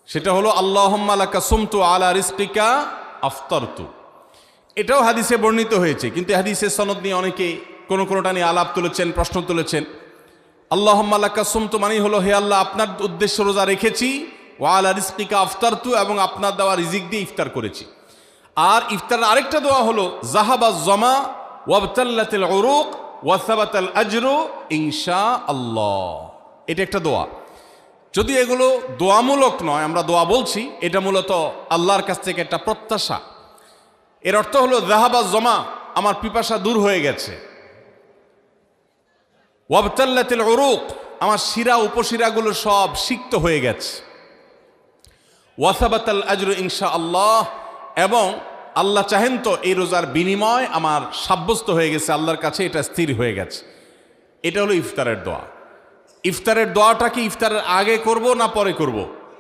সেটা হলো আল্লাহুম্মা লাকা সুমতু আলা রিজকিকা আফতারতু। এটাও হাদিসে বর্ণিত হয়েছে, কিন্তু হাদিসের সনদ নিয়ে অনেকে কোনোটা নিয়ে আলাপ তুলেছেন, প্রশ্ন তুলেছেন। আল্লাহুম্মা লাকা সুমতু মানে হলো, হে আল্লাহ, আপনার উদ্দেশ্যে রোজা রেখেছি, ওয়া আলা রিজকিকা আফতারতু, এবং আপনার দেওয়া রিজিক দিয়ে ইফতার করেছি। আর ইফতারের আরেকটা দোয়া হলো যাহাবাজ জামা ওয়াবতাল্লাতিল উরুক ওয়া সাবাতাল আজরু ইনশাআল্লাহ। এটা একটা দোয়া। যদি এগুলো দোয়ামূলক নয়, আমরা দোয়া বলছি, এটা মূলত আল্লাহর কাছ থেকে একটা প্রত্যাশা। এর অর্থ হলো যাহাবাজ জামা, আমার পিপাসা দূর হয়ে গেছে। ওয়াবতাল্লাতিল উরুক, আমার শিরা উপশিরাগুলো সব সিক্ত হয়ে গেছে। ওয়া সাবাতাল আজরু ইনশাআল্লাহ, এবং আল্লাহ চাহেন তো এই রোজার বিনিময় আমার সাব্যস্ত হয়ে গেছে আল্লাহর কাছে, এটা স্থির হয়ে গেছে। এটা হলো ইফতারের দোয়া। ইফতারের দোয়াটা কি ইফতারের আগে করব না পরে করব?